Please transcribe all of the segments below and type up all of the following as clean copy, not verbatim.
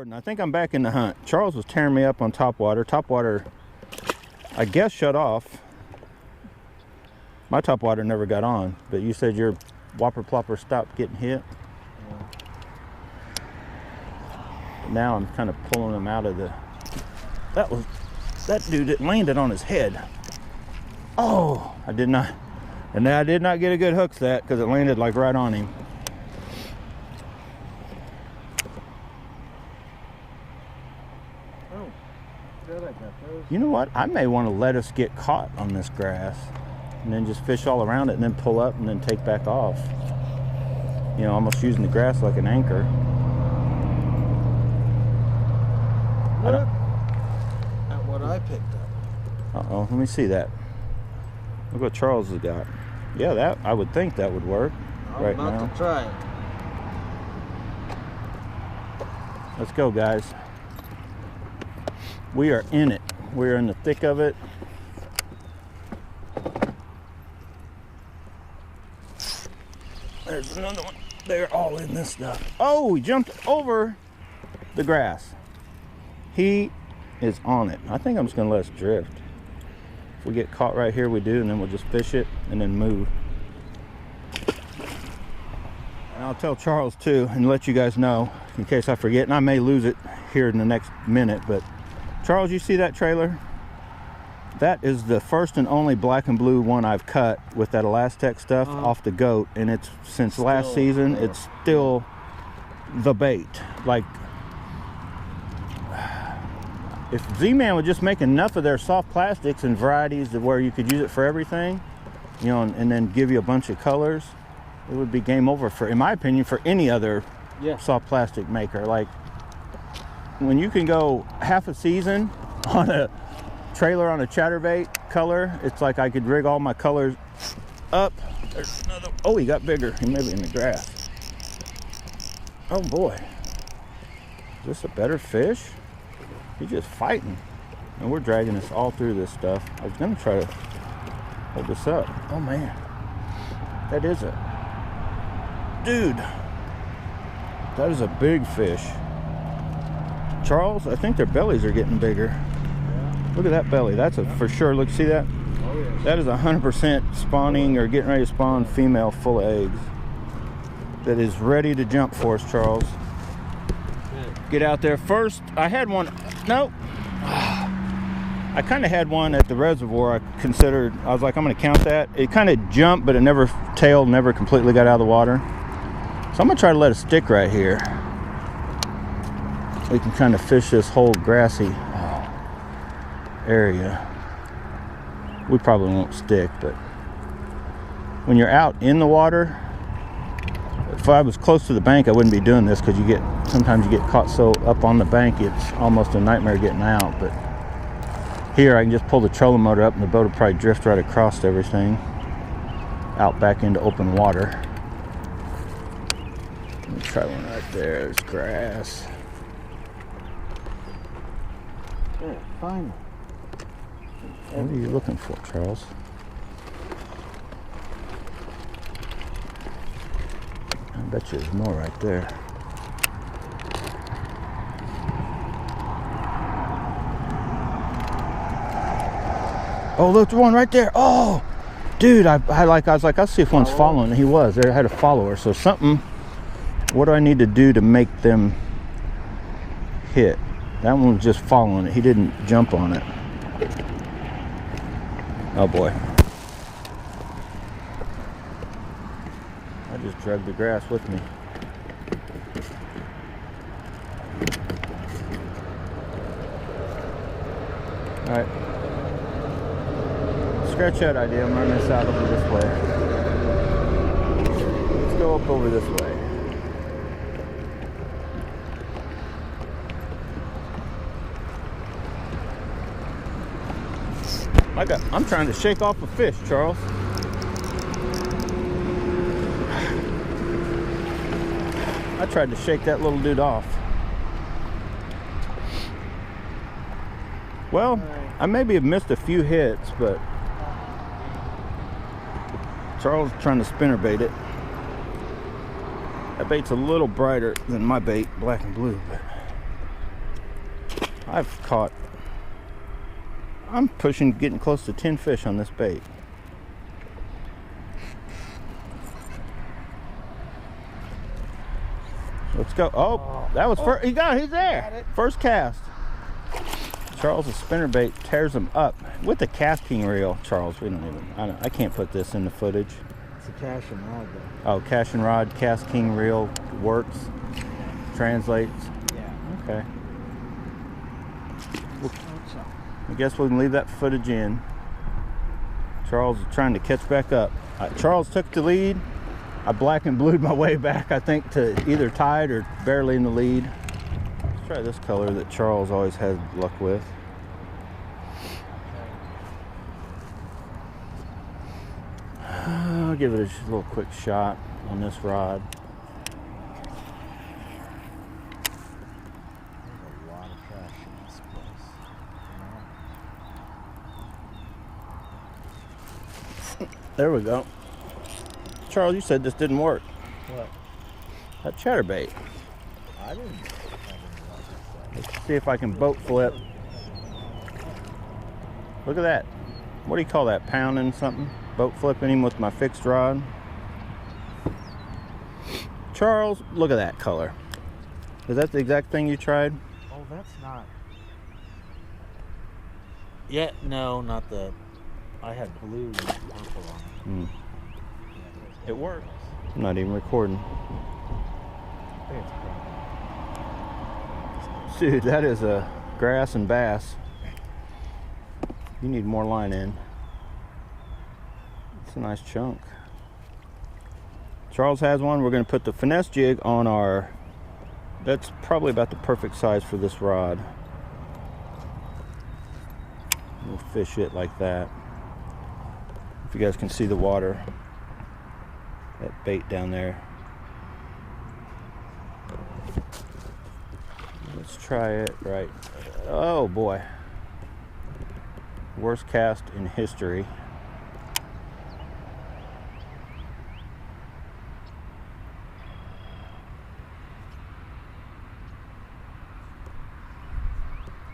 recording. I think I'm back in the hunt. Charles was tearing me up on top water. Top water, I guess, shut off. My top water never got on, but you said your whopper plopper stopped getting hit. Yeah. Now I'm kind of pulling him out of the... That dude that landed on his head. Oh, I did not get a good hook to that because it landed like right on him. You know what? I may want to let us get caught on this grass and then just fish all around it and then pull up and then take back off. You know, almost using the grass like an anchor. Look at what I picked up. Uh-oh, let me see that. Look what Charles has got. Yeah, that I would think that would work right now. I'm about to try it. Let's go, guys. We are in it. We are in the thick of it. There's another one. They're all in this stuff. Oh, he jumped over the grass. He is on it. I think I'm just gonna let us drift. If we get caught right here, we do, and then we'll just fish it and then move. And I'll tell Charles too and let you guys know in case I forget, and I may lose it here in the next minute, but Charles, you see that trailer? That is the first and only black and blue one I've cut with that Elastec stuff off the goat, and it's since last season, it's still the bait. Like, if Z-Man would just make enough of their soft plastics and varieties to where you could use it for everything, you know, and then give you a bunch of colors, it would be game over for, in my opinion, for any other soft plastic maker. Like, when you can go half a season on a trailer on a Chatterbait color, it's like I could rig all my colors up. There's another. Oh, he got bigger. He may be in the grass. Oh boy, is this a better fish? He's just fighting, and we're dragging this all through this stuff. I was gonna try to hold this up. Oh man, that is a dude. That is a big fish. Charles, I think their bellies are getting bigger. Yeah. Look at that belly. That's a for sure. Look, see that? Oh, yes. That is 100% spawning or getting ready to spawn female full of eggs. That is ready to jump for us, Charles. Good. Get out there first. I had one. Nope. I kind of had one at the reservoir. I was like, I'm going to count that. It kind of jumped, but it never tailed, never completely got out of the water. So I'm going to try to let it stick right here. We can kind of fish this whole grassy area. We probably won't stick, but when you're out in the water, if I was close to the bank, I wouldn't be doing this because sometimes you get caught so up on the bank, it's almost a nightmare getting out. But here I can just pull the trolling motor up and the boat will probably drift right across everything out back into open water. Let me try one right there. There's grass. There, finally. What are you looking for, Charles? I bet you there's more right there. Oh, look, there's one right there. Oh, dude, I was like, I'll see if one's following. He was. There had a follower. So something. What do I need to do to make them hit? That one was just following it. He didn't jump on it. Oh boy. I just dragged the grass with me. Alright. Scratch that idea. I'm running this out over this way. Let's go up over this way. I'm trying to shake off a fish, Charles. I tried to shake that little dude off. Well, I maybe have missed a few hits, but Charles is trying to spinnerbait it. That bait's a little brighter than my bait, black and blue, but I've caught, I'm pushing, getting close to 10 fish on this bait. Let's go. Oh, that was first. He got it. He's there. First cast. Charles' spinnerbait tears him up with the casting reel. Charles, we don't even. I can't put this in the footage. It's a cash and rod though. Oh, cash and rod, cast king reel works. Translates. Yeah. Okay. I guess we can leave that footage in. Charles is trying to catch back up. Charles took the lead. I black and blued my way back, I think, to either tied or barely in the lead. Let's try this color that Charles always has luck with. I'll give it a little quick shot on this rod. There's a lot of trash in this place. There we go. Charles, you said this didn't work. What? That chatterbait. I didn't have any luck. Let's see if I can boat flip. Look at that. What do you call that? Pounding something? Boat flipping him with my fixed rod. Charles, look at that color. Is that the exact thing you tried? Oh, that's not. Yeah, no, not the. I had blue and purple on it. It works. I'm not even recording. I think it's Dude, that is a grass and bass. You need more line in. It's a nice chunk. Charles has one. We're going to put the finesse jig on our, that's probably about the perfect size for this rod. We'll fish it like that. If you guys can see the water, that bait down there. Let's try it right. Oh boy. Worst cast in history.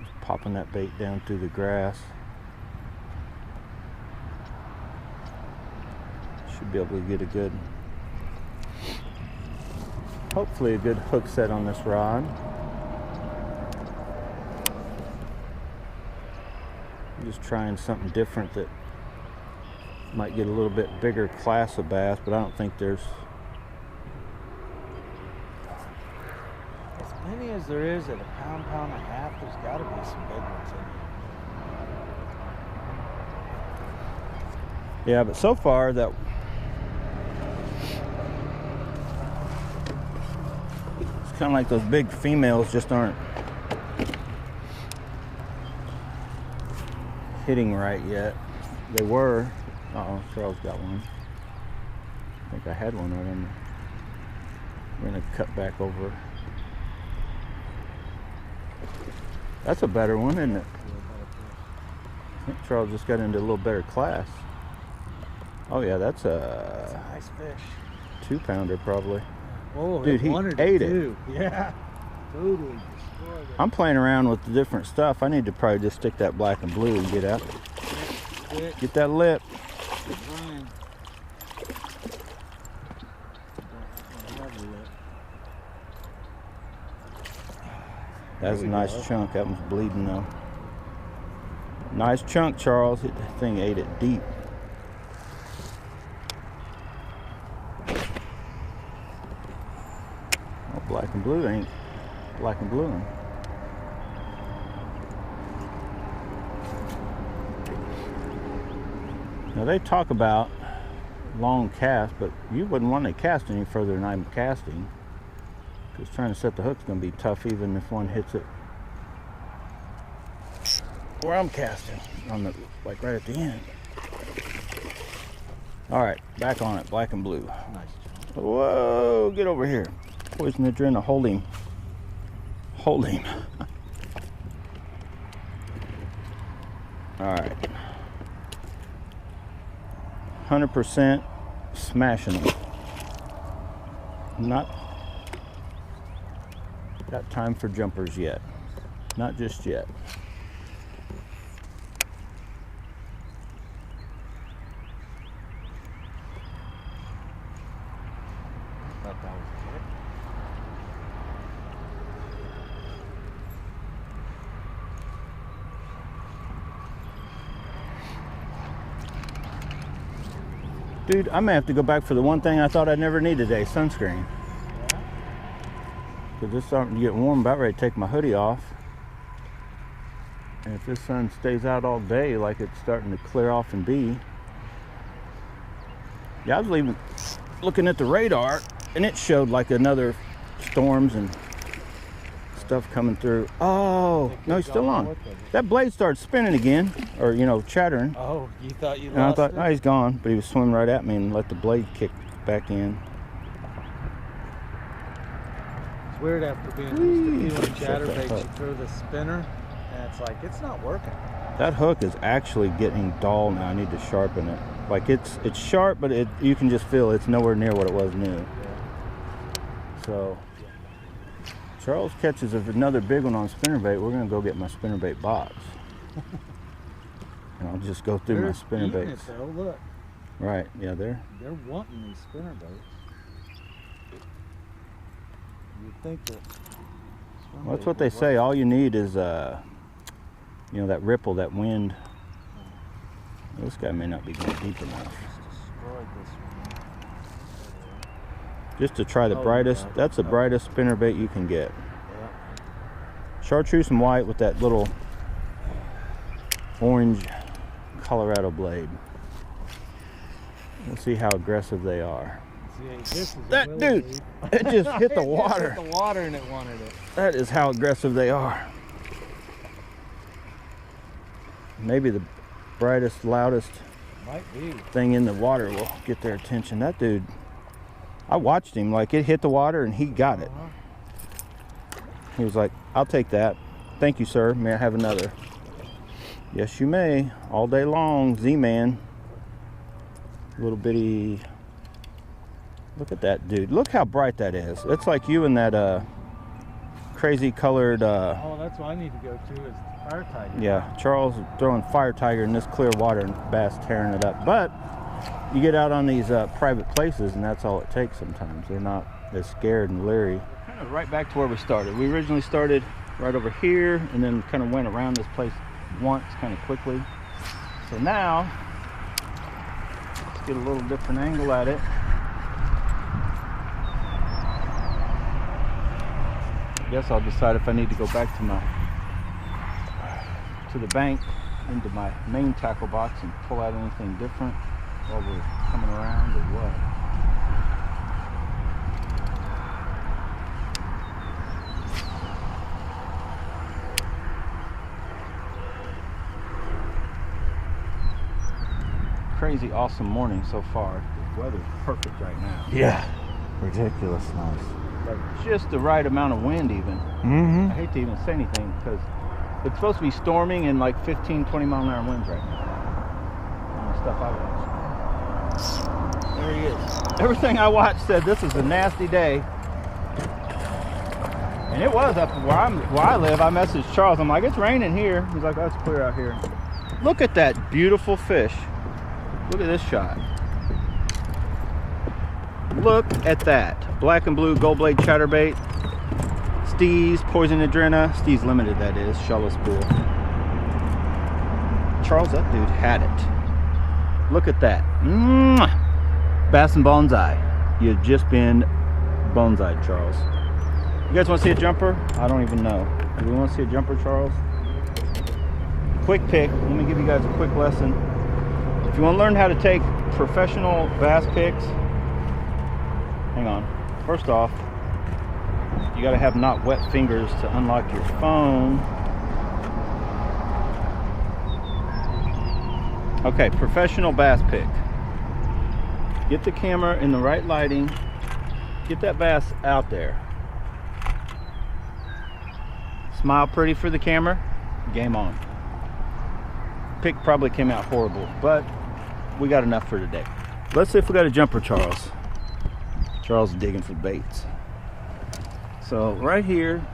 Just popping that bait down through the grass. Should be able to get a good, hopefully a good hook set on this rod. I'm just trying something different that might get a little bit bigger class of bass, but I don't think there's as many as there is at a pound, pound and a half. There's got to be some big ones in here. Yeah, but so far that it's kind of like those big females just aren't hitting right yet. They were. Uh-oh, Charles got one. I think I had one right on. We're gonna cut back over. That's a better one, isn't it? I think Charles just got into a little better class. Oh yeah, that's That's a a nice fish. 2-pounder probably. Oh, Dude, he ate it. Yeah, totally destroyed it. I'm playing around with the different stuff. I need to probably just stick that black and blue and get out. Get that lip. Brian. That's a nice chunk. That one's bleeding though. Nice chunk, Charles. That thing ate it deep. Oh, black and blue ain't black and blue. Now they talk about long cast, but you wouldn't want to cast any further than I'm casting, because trying to set the hook's going to be tough even if one hits it where I'm casting, on the, like right at the end. All right, back on it, black and blue. Nice jump. Whoa, get over here. Poison the adrenaline, hold him. Hold him. All right. 100% smashing them. Not got time for jumpers yet. Not just yet. Thought that was it. Dude, I may have to go back for the one thing I thought I'd never need today, sunscreen. Because it's starting to get warm, about ready to take my hoodie off. And if this sun stays out all day like it's starting to clear off and be. Yeah, I was even looking at the radar and it showed like another storms and stuff coming through. Oh, no, he's still on. That blade started spinning again, or you know, chattering. Oh, you thought you lost And I thought, it? oh, he's gone, but he was swimming right at me and let the blade kick back in. It's weird after being used to doing Shut that chatterbait, you hook. throw the spinner, and it's like, it's not working. That hook is actually getting dull now. I need to sharpen it. Like it's sharp, but you can just feel it's nowhere near what it was new. Yeah. So Charles catches another big one on spinnerbait. We're gonna go get my spinnerbait box, and I'll just go through my They're eating it, spinnerbaits. though. Look, Right? Yeah, they're wanting these spinnerbaits. You'd think that. well, that's what they say. All you need is you know, that ripple, that wind. This guy may not be going deep enough. Just to try the brightest. That's the brightest spinnerbait you can get. Yeah. Chartreuse and white with that little orange Colorado blade. We'll see how aggressive they are. See, this is That dude, it just hit the water. It hit the water and it wanted it. That is how aggressive they are. Maybe the brightest, loudest Might be. thing in the water will get their attention. That dude, I watched him, like it hit the water and he got it. He was like, I'll take that. Thank you, sir. May I have another? Yes, you may. All day long, Z-Man. Little bitty. Look at that dude. Look how bright that is. It's like you and that crazy colored. Oh, that's what I need to go to is fire tiger. Yeah, Charles is throwing fire tiger in this clear water and bass tearing it up. But you get out on these private places and that's all it takes sometimes. They're not as scared and leery. Kind of right back to where we started. We originally started right over here and then kind of went around this place once kind of quickly. So now, let's get a little different angle at it. I guess I'll decide if I need to go back to the bank into my main tackle box and pull out anything different while we're coming around or what. Crazy awesome morning so far. The weather's perfect right now. Yeah, ridiculous nice. Like just the right amount of wind even. Mm-hmm. I hate to even say anything because it's supposed to be storming and like 15, 20 mile an hour winds right now. On the stuff I watched. There he is. Everything I watched said this is a nasty day. And it was up where I live. I messaged Charles. I'm like, it's raining here. He's like, oh, it's clear out here. Look at that beautiful fish. Look at this shot. Look at that. Black and blue gold blade chatterbait. Steez, poison adrena. Steez limited, that is. Shawless pool. Charles, that dude had it. Look at that. Mwah! Bass and bonsai. You've just been bonsai, Charles. You guys want to see a jumper? I don't even know. Do we want to see a jumper, Charles? Quick pick. Let me give you guys a quick lesson. If you want to learn how to take professional bass picks, hang on. First off, you got to have not wet fingers to unlock your phone. Okay, professional bass pick. Get the camera in the right lighting. Get that bass out there. Smile pretty for the camera. Game on. Pick probably came out horrible, but we got enough for today. Let's see if we got a jumper, Charles. Charles is digging for baits. So right here,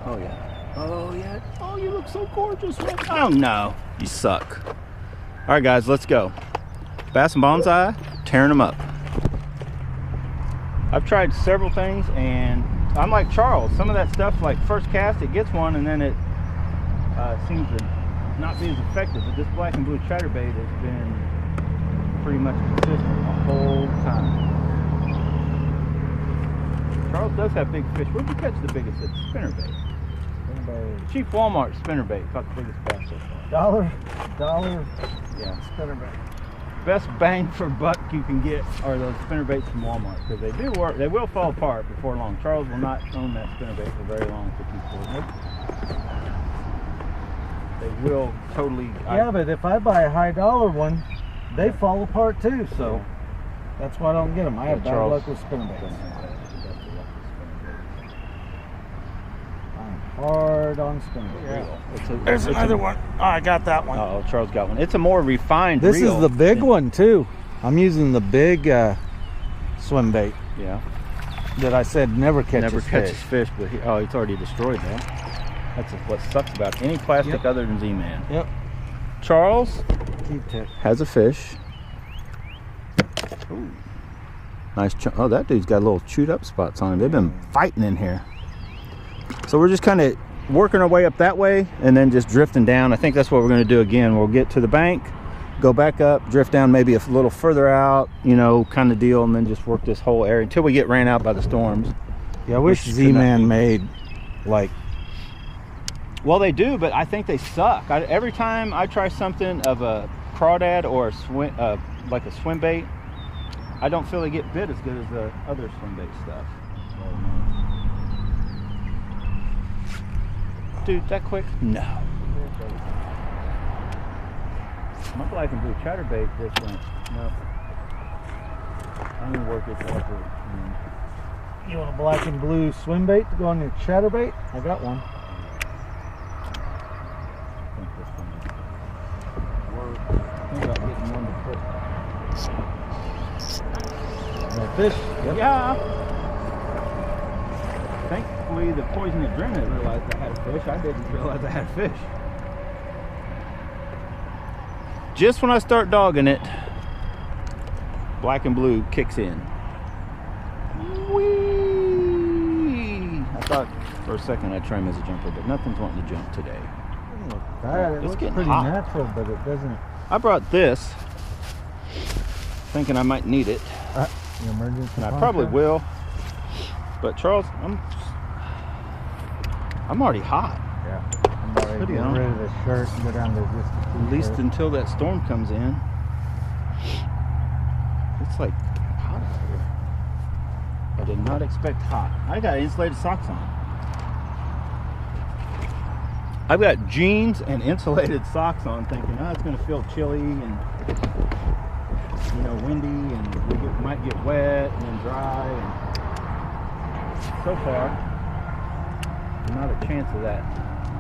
oh yeah, Oh yeah. Oh, you look so gorgeous. Oh no, you suck. All right, guys, let's go. Bass and Bonsai, tearing them up. I've tried several things, and I'm like Charles. Some of that stuff, like first cast, it gets one, and then it seems to not be as effective. But this black and blue chatterbait has been pretty much consistent the whole time. Charles does have big fish. Where'd you catch the biggest at spinnerbait? Chief Walmart spinnerbait caught the biggest bass so far. Dollar, Yeah. spinnerbait. Best bang for buck you can get are those spinnerbaits from Walmart, because they do work. They will fall apart before long. Charles will not own that spinnerbait for very long if he keeps it. They will totally. Yeah, but if I buy a high dollar one, they fall apart too. So that's why I don't get them. I have bad luck with spinnerbaits. I'm hard on spinnerbait. There's another one. Oh, I got that one. Oh, Charles got one. It's a more refined This reel. is the big one too. I'm using the big swim bait Yeah. that I said never catches catches fish. fish, but it's already destroyed that. That's what sucks about any plastic other than Z-Man. Yep. Charles T-tip. has a fish. Ooh. Nice chunk. Oh, that dude's got little chewed up spots on him. They've been fighting in here. So we're just kind of working our way up that way and then just drifting down. I think that's what we're going to do again. We'll get to the bank, go back up, drift down maybe a little further out, you know, kind of deal, and then just work this whole area until we get ran out by the storms. Yeah, I wish Z-Man made like. Well, they do, but I think they suck. Every time I try something of a crawdad or a swim, like a swim bait, I don't feel they get bit as good as the other swim bait stuff. Dude, that quick? No. My black and blue chatterbait just went, no. I'm gonna work it upward. You want a black and blue swim bait to go on your chatterbait? I got one. I think this one will work. Think about getting one to put. No fish? Yep. Yeah. Thankfully, the poison adrenaline realized I had a fish. I didn't realize I had a fish. Just when I start dogging it, black and blue kicks in. Whee! I thought for a second I'd try him as a jumper, but nothing's wanting to jump today. It It's looks getting pretty hot. natural, but it doesn't. I brought this, thinking I might need it, The emergency. and I probably will. But Charles, I'm already hot. Yeah. I'm already Pretty getting on. rid of the shirt and go down to just a At least t-shirt. until that storm comes in. It's like hot out here. I did not expect hot. I got insulated socks on. I've got jeans and insulated socks on, thinking, oh, it's going to feel chilly and, you know, windy, and we might get wet and then dry. And so far, not a chance of that,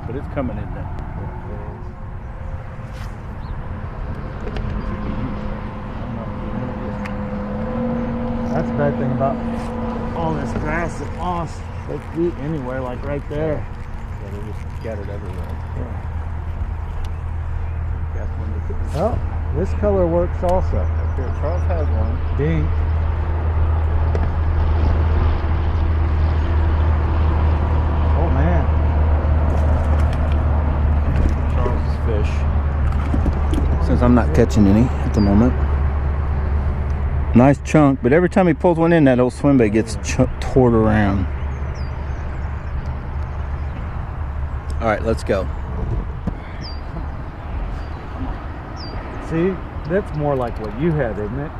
but it's coming in there. That's the bad thing about all this grass and moss. They can eat anywhere, like right there. Yeah, they're just scattered everywhere. Yeah. That's when they could. Oh, this color works also. Up here, Charles has one. Dink. Oh man. Charles's fish. Since I'm not catching any at the moment. Nice chunk, but every time he pulls one in, that old swim bait gets tore around. All right, let's go. See, that's more like what you had, isn't it?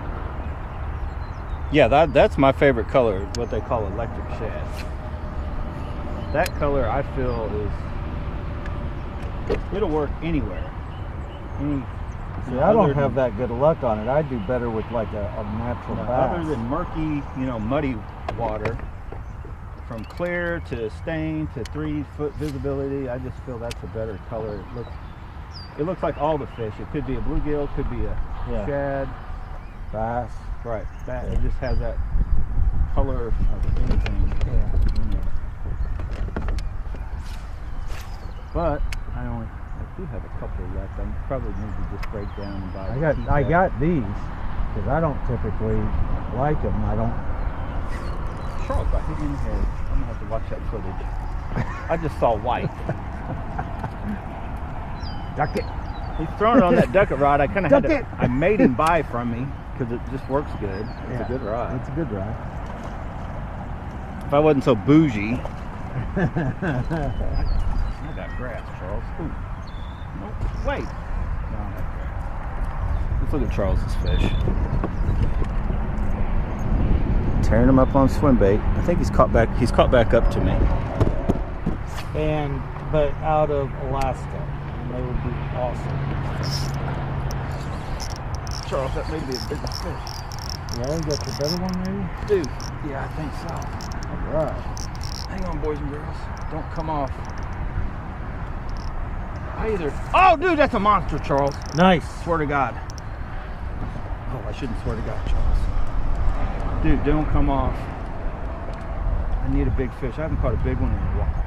Yeah, that's my favorite color, what they call electric shad. That color, I feel, it'll work anywhere. See, I don't have that good luck on it. I do better with like a natural bass. Other than murky, you know, muddy water, from clear to stain to 3-foot visibility, I just feel that's a better color. It looks like all the fish. It could be a bluegill, could be a shad, bass. right? It just has that color of anything. Yeah. But I do have a couple left. I probably need to just break down and buy. I got these because I don't typically like them. I don't. Charles got hit in the head. I'm gonna have to watch that footage. I just saw white. Duck it. He's throwing it on that duck it rod. I kind of had Duck it. I made him buy from me because it just works good. It's a good rod. It's a good rod. If I wasn't so bougie. I got grass, Charles. Ooh. Nope. Wait. No, I got grass. Let's look at Charles's fish. Tearing him up on swim bait. I think he's caught back up to me. But out of Alaska, and they would be awesome. Charles, that may be a big fish. Yeah, you got the better one, maybe. Dude, yeah, I think so. All right. Hang on, boys and girls. Don't come off. Oh, dude, that's a monster, Charles. Nice. Swear to God. Oh, I shouldn't swear to God, Charles. Dude, don't come off. I need a big fish. I haven't caught a big one in a while.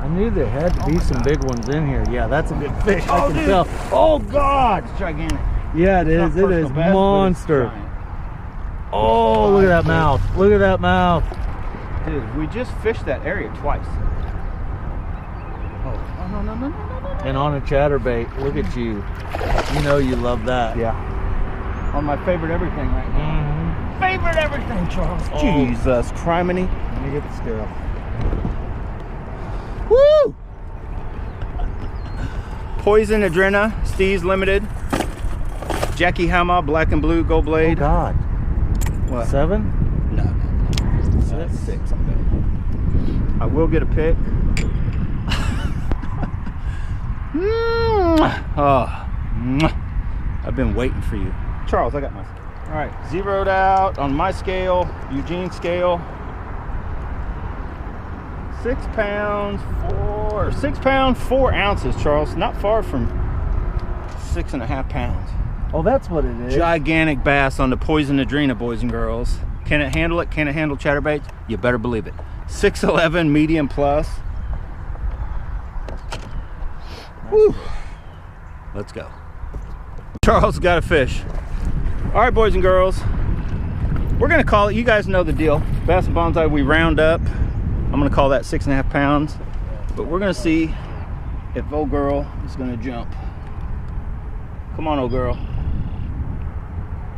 I knew there had to be some big ones in here. Yeah, that's a big fish. I can dude. tell. Oh God! It's gigantic. Yeah, it It's is. not It is personal best, monster. but it's giant. Oh, look at that mouth. Look at that mouth. Dude, we just fished that area twice. Oh, no. And on a chatterbait. Look at you. You know you love that. Yeah. On my favorite everything right now. Favorite everything, Charles. Oh. Jesus, criminy. Let me get the scale. Woo! Poison Adrena, Steve's Limited. Jackie Hama, Black and Blue, Gold Blade. Oh God. What? 7? No. That's 6. I'm good. I will get a pick. Oh, I've been waiting for you. Charles, I got my scale. All right, zeroed out on my scale, Eugene scale. 6 pounds, 4 ounces, Charles. Not far from 6.5 pounds. Oh, that's what it is. Gigantic bass on the Poison Adrena, boys and girls. Can it handle it? Can it handle chatterbaits? You better believe it. 6'11", medium plus. Woo. Let's go. Charles got a fish. All right, boys and girls. We're gonna call it, you guys know the deal. Bass and Bonsai, we round up. I'm gonna call that 6.5 pounds. But we're gonna see if old girl is gonna jump. Come on, old girl.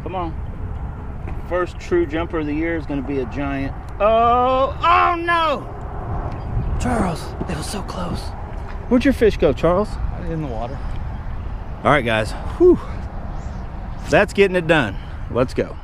Come on. First true jumper of the year is gonna be a giant. Oh no! Charles, it was so close. Where'd your fish go, Charles? In the water. All right, guys. Whew. That's getting it done. Let's go.